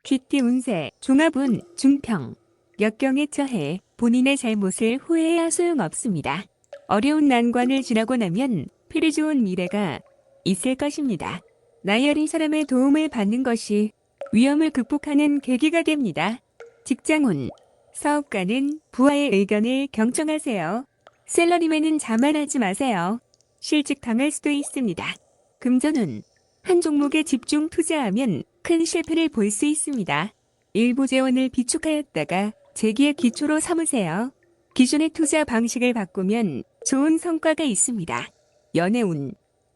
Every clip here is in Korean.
쥐띠 운세, 종합운, 중평. 역경에 처해 본인의 잘못을 후회해야 소용없습니다. 어려운 난관을 지나고 나면 필이 좋은 미래가 있을 것입니다. 나열인 사람의 도움을 받는 것이 위험을 극복하는 계기가 됩니다. 직장운, 사업가는 부하의 의견을 경청하세요. 샐러리맨은 자만하지 마세요. 실직 당할 수도 있습니다. 금전운, 한 종목에 집중 투자하면 큰 실패를 볼 수 있습니다. 일부 재원을 비축하였다가 재기의 기초로 삼으세요. 기존의 투자 방식을 바꾸면 좋은 성과가 있습니다. 연애운,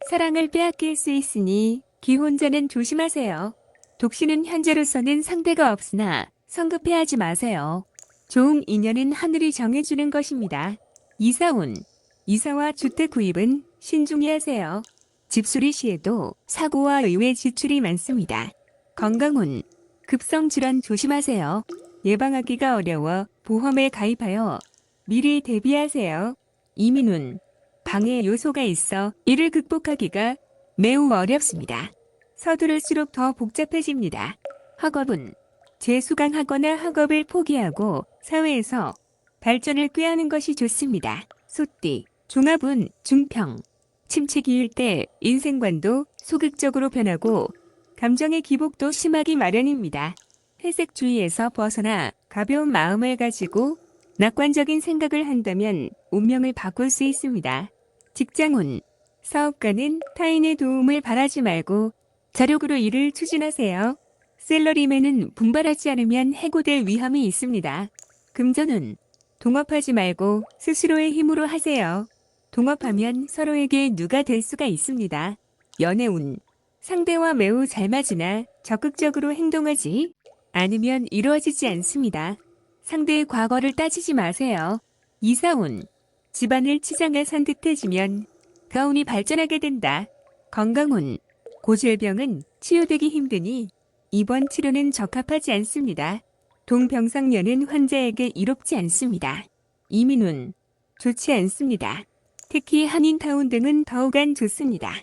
사랑을 빼앗길 수 있으니 기혼자는 조심하세요. 독신은 현재로서는 상대가 없으나 성급해하지 마세요. 좋은 인연은 하늘이 정해주는 것입니다. 이사운, 이사와 주택 구입은 신중히 하세요. 집수리 시에도 사고와 의외 지출이 많습니다. 건강운, 급성질환 조심하세요. 예방하기가 어려워 보험에 가입하여 미리 대비하세요. 이민운, 방해 요소가 있어 이를 극복하기가 매우 어렵습니다. 서두를수록 더 복잡해집니다. 학업은 재수강하거나 학업을 포기하고 사회에서 발전을 꾀하는 것이 좋습니다. 소띠, 종합운, 중평. 침체기일 때 인생관도 소극적으로 변하고 감정의 기복도 심하기 마련입니다. 회색주의에서 벗어나 가벼운 마음을 가지고 낙관적인 생각을 한다면 운명을 바꿀 수 있습니다. 직장운, 사업가는 타인의 도움을 바라지 말고 자력으로 일을 추진하세요. 샐러리맨은 분발하지 않으면 해고될 위험이 있습니다. 금전운, 동업하지 말고 스스로의 힘으로 하세요. 동업하면 서로에게 누가 될 수가 있습니다. 연애운, 상대와 매우 잘 맞으나 적극적으로 행동하지 않으면 이루어지지 않습니다. 상대의 과거를 따지지 마세요. 이사운, 집안을 치장해 산뜻해지면 가운이 발전하게 된다. 건강운, 고질병은 치유되기 힘드니 이번 치료는 적합하지 않습니다. 동병상련은 환자에게 이롭지 않습니다. 이민운, 좋지 않습니다. 특히 한인타운 등은 더욱 안 좋습니다.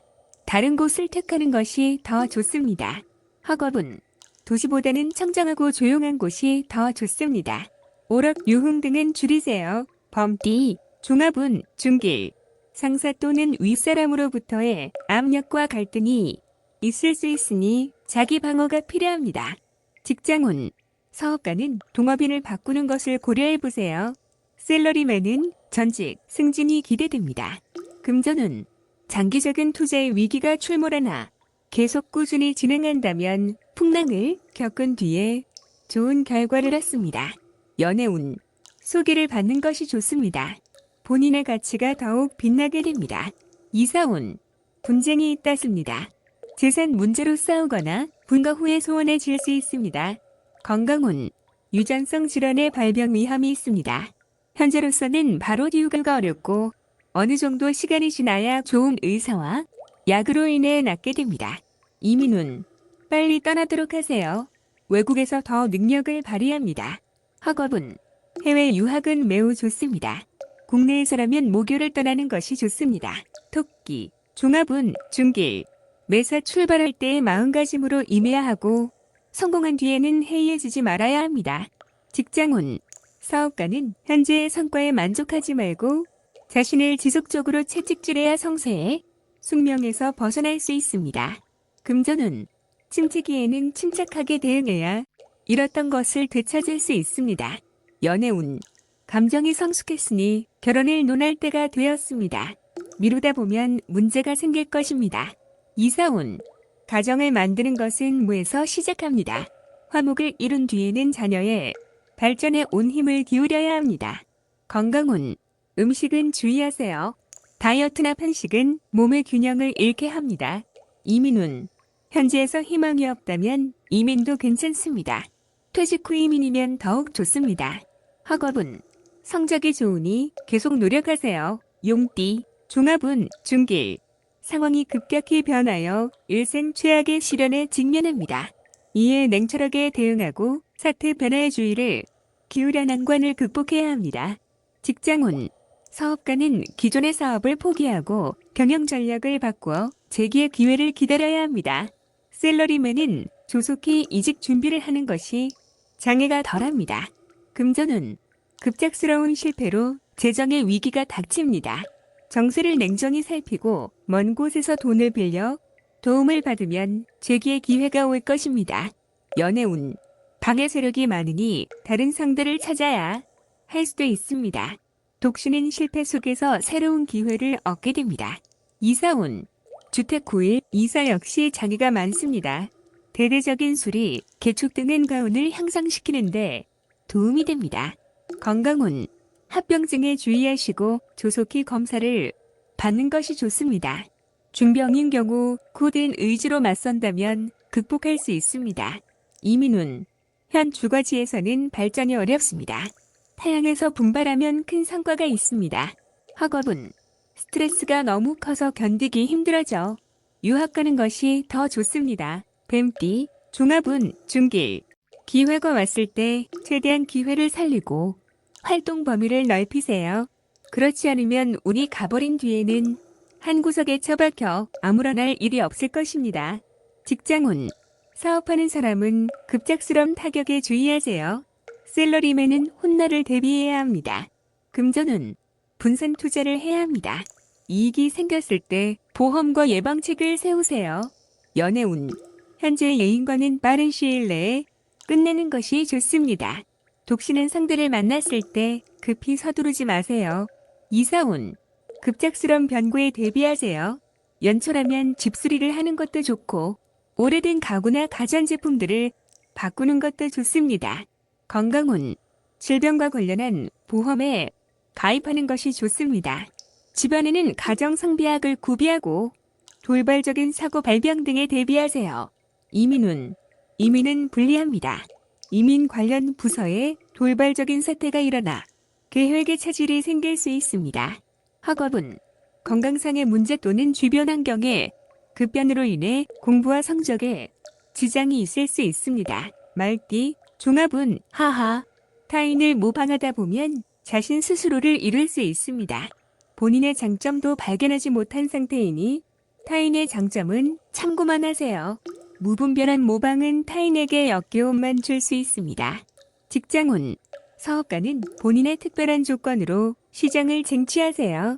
다른 곳을 택하는 것이 더 좋습니다. 학업은 도시보다는 청정하고 조용한 곳이 더 좋습니다. 오락, 유흥 등은 줄이세요. 범띠, 종합운, 중길. 상사 또는 윗사람으로부터의 압력과 갈등이 있을 수 있으니 자기 방어가 필요합니다. 직장운, 사업가는 동업인을 바꾸는 것을 고려해보세요. 샐러리맨은 전직, 승진이 기대됩니다. 금전운, 장기적인 투자의 위기가 출몰하나 계속 꾸준히 진행한다면 풍랑을 겪은 뒤에 좋은 결과를 얻습니다. 연애운, 소개를 받는 것이 좋습니다. 본인의 가치가 더욱 빛나게 됩니다. 이사운, 분쟁이 있다습니다. 재산 문제로 싸우거나 분가 후에 소원해질 수 있습니다. 건강운, 유전성 질환의 발병 위험이 있습니다. 현재로서는 바로 치유가 어렵고 어느 정도 시간이 지나야 좋은 의사와 약으로 인해 낫게 됩니다. 이민운, 빨리 떠나도록 하세요. 외국에서 더 능력을 발휘합니다. 학업은 해외 유학은 매우 좋습니다. 국내에서라면 모교를 떠나는 것이 좋습니다. 토끼, 종합운, 중길. 매사 출발할 때의 마음가짐으로 임해야 하고 성공한 뒤에는 해이해지지 말아야 합니다. 직장운, 사업가는 현재의 성과에 만족하지 말고 자신을 지속적으로 채찍질해야 성세에 숙명에서 벗어날 수 있습니다. 금전운, 침체기에는 침착하게 대응해야 잃었던 것을 되찾을 수 있습니다. 연애운, 감정이 성숙했으니 결혼을 논할 때가 되었습니다. 미루다 보면 문제가 생길 것입니다. 이사운, 가정을 만드는 것은 무에서 시작합니다. 화목을 이룬 뒤에는 자녀의 발전에 온 힘을 기울여야 합니다. 건강운, 음식은 주의하세요. 다이어트나 편식은 몸의 균형을 잃게 합니다. 이민운, 현지에서 희망이 없다면 이민도 괜찮습니다. 퇴직 후 이민이면 더욱 좋습니다. 학업은 성적이 좋으니 계속 노력하세요. 용띠, 종합운, 중길. 상황이 급격히 변하여 일생 최악의 시련에 직면합니다. 이에 냉철하게 대응하고 사태 변화의 주의를 기울여 난관을 극복해야 합니다. 직장운, 사업가는 기존의 사업을 포기하고 경영 전략을 바꾸어 재기의 기회를 기다려야 합니다. 샐러리맨은 조속히 이직 준비를 하는 것이 장애가 덜합니다. 금전운 급작스러운 실패로 재정의 위기가 닥칩니다. 정세를 냉정히 살피고 먼 곳에서 돈을 빌려 도움을 받으면 재기의 기회가 올 것입니다. 연애운 방해 세력이 많으니 다른 상대를 찾아야 할 수도 있습니다. 독신은 실패 속에서 새로운 기회를 얻게 됩니다. 이사운 주택 구입, 이사 역시 장애가 많습니다. 대대적인 수리, 개축 등은 가운을 향상시키는데 도움이 됩니다. 건강운 합병증에 주의하시고 조속히 검사를 받는 것이 좋습니다. 중병인 경우 굳은 의지로 맞선다면 극복할 수 있습니다. 이민운 현 주거지에서는 발전이 어렵습니다. 타향에서 분발하면 큰 성과가 있습니다. 학업은 스트레스가 너무 커서 견디기 힘들어져 유학 가는 것이 더 좋습니다. 뱀띠 종합운 중길 기회가 왔을 때 최대한 기회를 살리고 활동 범위를 넓히세요. 그렇지 않으면 운이 가버린 뒤에는 한 구석에 처박혀 아무런 할 일이 없을 것입니다. 직장운 사업하는 사람은 급작스러운 타격에 주의하세요. 셀러리맨은 훗날을 대비해야 합니다. 금전운 분산 투자를 해야 합니다. 이익이 생겼을 때 보험과 예방책을 세우세요. 연애운 현재 애인과는 빠른 시일 내에 끝내는 것이 좋습니다. 독신은 상대를 만났을 때 급히 서두르지 마세요. 이사운 급작스러운 변고에 대비하세요. 연초라면 집수리를 하는 것도 좋고 오래된 가구나 가전제품들을 바꾸는 것도 좋습니다. 건강운 질병과 관련한 보험에 가입하는 것이 좋습니다. 집안에는 가정상비약을 구비하고 돌발적인 사고 발병 등에 대비하세요. 이민운 이민은 불리합니다. 이민 관련 부서에 돌발적인 사태가 일어나 계획의 차질이 생길 수 있습니다. 학업은 건강상의 문제 또는 주변 환경의 급변으로 인해 공부와 성적에 지장이 있을 수 있습니다. 말띠 종합운 하하 타인을 모방하다 보면 자신 스스로를 잃을 수 있습니다. 본인의 장점도 발견하지 못한 상태이니 타인의 장점은 참고만 하세요. 무분별한 모방은 타인에게 역겨움만 줄 수 있습니다. 직장운 사업가는 본인의 특별한 조건으로 시장을 쟁취하세요.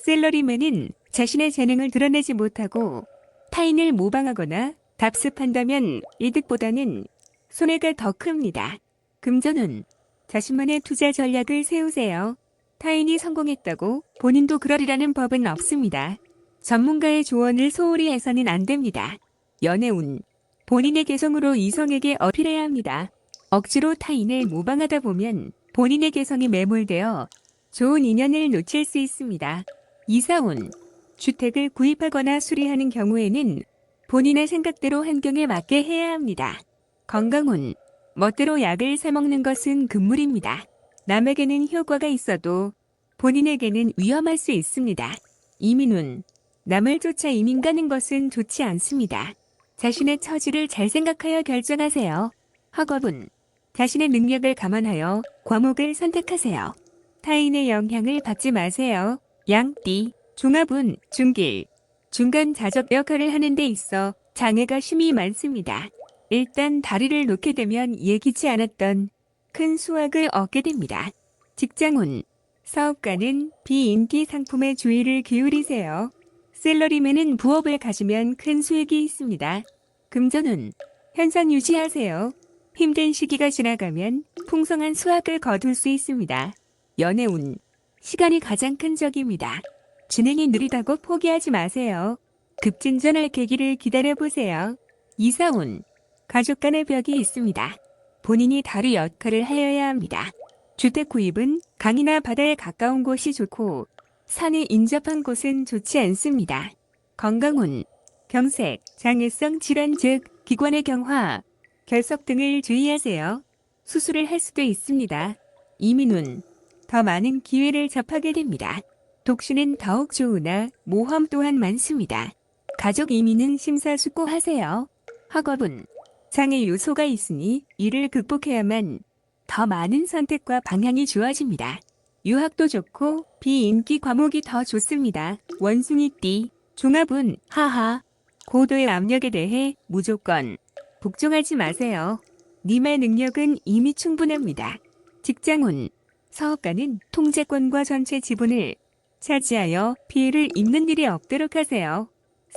셀러리맨은 자신의 재능을 드러내지 못하고 타인을 모방하거나 답습한다면 이득보다는 손해가 더 큽니다. 금전운 자신만의 투자 전략을 세우세요. 타인이 성공했다고 본인도 그러리라는 법은 없습니다. 전문가의 조언을 소홀히 해서는 안 됩니다. 연애운 본인의 개성으로 이성에게 어필해야 합니다. 억지로 타인을 모방하다 보면 본인의 개성이 매몰되어 좋은 인연을 놓칠 수 있습니다. 이사운 주택을 구입하거나 수리하는 경우에는 본인의 생각대로 환경에 맞게 해야 합니다. 건강운 멋대로 약을 사먹는 것은 금물입니다. 남에게는 효과가 있어도 본인에게는 위험할 수 있습니다. 이민운 남을 쫓아 이민 가는 것은 좋지 않습니다. 자신의 처지를 잘 생각하여 결정하세요. 학업은 자신의 능력을 감안하여 과목을 선택하세요. 타인의 영향을 받지 마세요. 양띠 종합운 중길 중간 자적 역할을 하는 데 있어 장애가 심히 많습니다. 일단 다리를 놓게 되면 예기치 않았던 큰 수확을 얻게 됩니다. 직장운 사업가는 비인기 상품에 주의를 기울이세요. 셀러리맨은 부업을 가지면 큰 수익이 있습니다. 금전운 현상 유지하세요. 힘든 시기가 지나가면 풍성한 수확을 거둘 수 있습니다. 연애운 시간이 가장 큰 적입니다. 진행이 느리다고 포기하지 마세요. 급진전할 계기를 기다려보세요. 이사운 가족 간의 벽이 있습니다. 본인이 다루 역할을 하여야 합니다. 주택 구입은 강이나 바다에 가까운 곳이 좋고 산에 인접한 곳은 좋지 않습니다. 건강운 경색, 장애성 질환 즉 기관의 경화, 결석 등을 주의하세요. 수술을 할 수도 있습니다. 이민운 더 많은 기회를 접하게 됩니다. 독신은 더욱 좋으나 모험 또한 많습니다. 가족 이민은 심사숙고하세요. 학업은 장애 요소가 있으니 이를 극복해야만 더 많은 선택과 방향이 주어집니다. 유학도 좋고 비인기 과목이 더 좋습니다. 원숭이띠 종합운 하하 고도의 압력에 대해 무조건 복종하지 마세요. 님의 능력은 이미 충분합니다. 직장운, 사업가는 통제권과 전체 지분을 차지하여 피해를 입는 일이 없도록 하세요.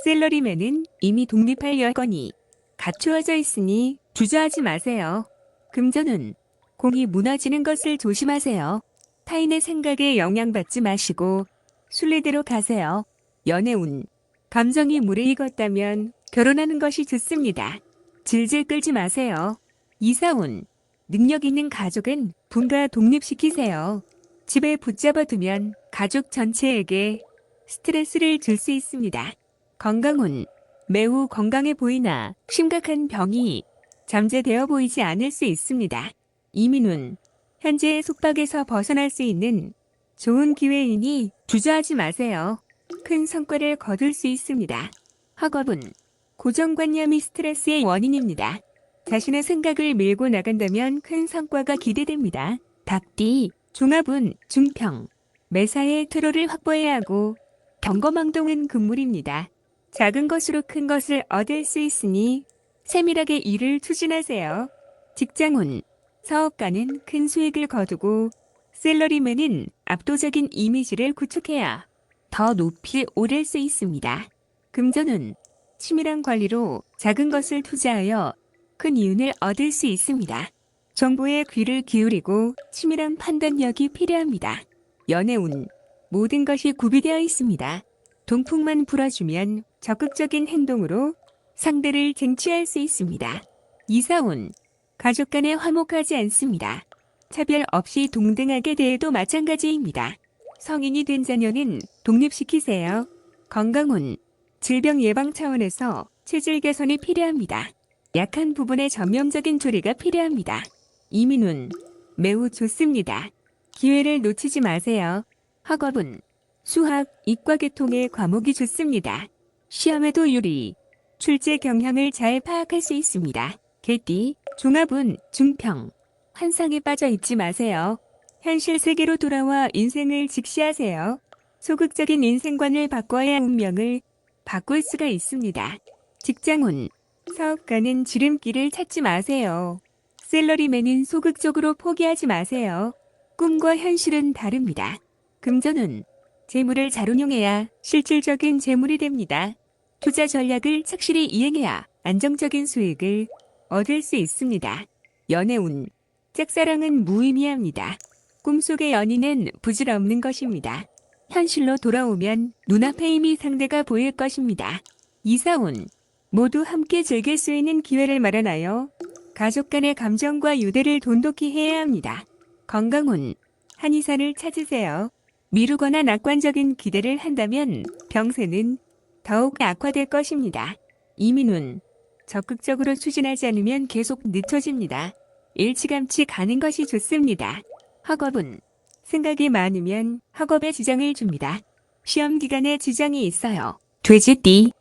셀러리맨은 이미 독립할 여건이 갖추어져 있으니 주저하지 마세요. 금전운, 공이 무너지는 것을 조심하세요. 타인의 생각에 영향받지 마시고 순리대로 가세요. 연애운, 감정이 무르익었다면 결혼하는 것이 좋습니다. 질질 끌지 마세요. 이사운, 능력 있는 가족은 분가 독립시키세요. 집에 붙잡아두면 가족 전체에게 스트레스를 줄 수 있습니다. 건강운, 매우 건강해 보이나 심각한 병이 잠재되어 보이지 않을 수 있습니다. 이민운, 현재의 속박에서 벗어날 수 있는 좋은 기회이니 주저하지 마세요. 큰 성과를 거둘 수 있습니다. 학업은, 고정관념이 스트레스의 원인입니다. 자신의 생각을 밀고 나간다면 큰 성과가 기대됩니다. 답디, 종합운, 중평, 매사에 퇴로를 확보해야 하고 경거망동은 금물입니다. 작은 것으로 큰 것을 얻을 수 있으니 세밀하게 일을 추진하세요. 직장운, 사업가는 큰 수익을 거두고 셀러리맨은 압도적인 이미지를 구축해야 더 높이 오를 수 있습니다. 금전운, 치밀한 관리로 작은 것을 투자하여 큰 이윤을 얻을 수 있습니다. 정보에 귀를 기울이고 치밀한 판단력이 필요합니다. 연애운, 모든 것이 구비되어 있습니다. 동풍만 불어주면 적극적인 행동으로 상대를 쟁취할 수 있습니다. 이사운, 가족 간에 화목하지 않습니다. 차별 없이 동등하게 대해도 마찬가지입니다. 성인이 된 자녀는 독립시키세요. 건강운, 질병 예방 차원에서 체질 개선이 필요합니다. 약한 부분에 전면적인 조리가 필요합니다. 이민운, 매우 좋습니다. 기회를 놓치지 마세요. 학업은, 수학, 이과 계통의 과목이 좋습니다. 시험에도 유리, 출제 경향을 잘 파악할 수 있습니다. 개띠, 종합운, 중평, 환상에 빠져 있지 마세요. 현실 세계로 돌아와 인생을 직시하세요. 소극적인 인생관을 바꿔야 운명을 바꿀 수가 있습니다. 직장운, 사업가는 지름길을 찾지 마세요. 셀러리맨은 소극적으로 포기하지 마세요. 꿈과 현실은 다릅니다. 금전운, 재물을 잘 운용해야 실질적인 재물이 됩니다. 투자 전략을 착실히 이행해야 안정적인 수익을 얻을 수 있습니다. 연애운, 짝사랑은 무의미합니다. 꿈속의 연인은 부질없는 것입니다. 현실로 돌아오면 눈앞에 이미 상대가 보일 것입니다. 이사운, 모두 함께 즐길 수 있는 기회를 마련하여 가족 간의 감정과 유대를 돈독히 해야 합니다. 건강운, 한의사를 찾으세요. 미루거나 낙관적인 기대를 한다면 병세는 더욱 악화될 것입니다. 이민운, 적극적으로 추진하지 않으면 계속 늦춰집니다. 일찌감치 가는 것이 좋습니다. 학업은, 생각이 많으면 학업에 지장을 줍니다. 시험 기간에 지장이 있어요. 돼지띠,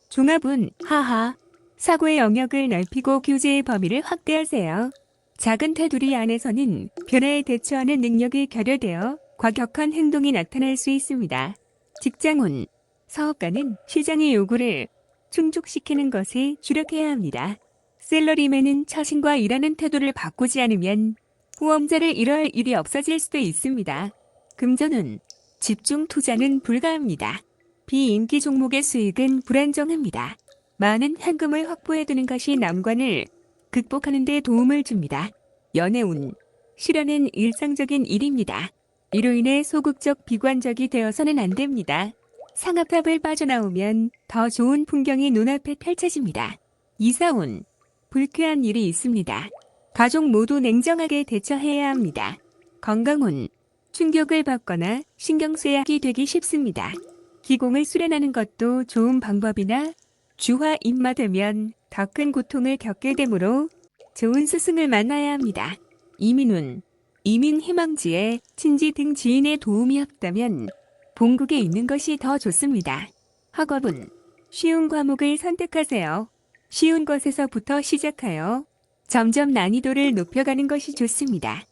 종합운, 하하, 사고의 영역을 넓히고 교제의 범위를 확대하세요. 작은 테두리 안에서는 변화에 대처하는 능력이 결여되어 과격한 행동이 나타날 수 있습니다. 직장운, 사업가는 시장의 요구를 충족시키는 것에 주력해야 합니다. 셀러리맨은 처신과 일하는 태도를 바꾸지 않으면 후원자를 잃어할 일이 없어질 수도 있습니다. 금전운, 집중 투자는 불가합니다. 비인기 종목의 수익은 불안정합니다. 많은 현금을 확보해두는 것이 난관을 극복하는 데 도움을 줍니다. 연애운, 실현은 일상적인 일입니다. 이로 인해 소극적 비관적이 되어서는 안 됩니다. 상아탑을 빠져나오면 더 좋은 풍경이 눈앞에 펼쳐집니다. 이사운, 불쾌한 일이 있습니다. 가족 모두 냉정하게 대처해야 합니다. 건강운, 충격을 받거나 신경쇠약이 되기 쉽습니다. 기공을 수련하는 것도 좋은 방법이나 주화 입마되면 더 큰 고통을 겪게 되므로 좋은 스승을 만나야 합니다. 이민운, 이민 희망지에 친지 등 지인의 도움이 없다면 본국에 있는 것이 더 좋습니다. 학업은, 쉬운 과목을 선택하세요. 쉬운 것에서부터 시작하여 점점 난이도를 높여가는 것이 좋습니다.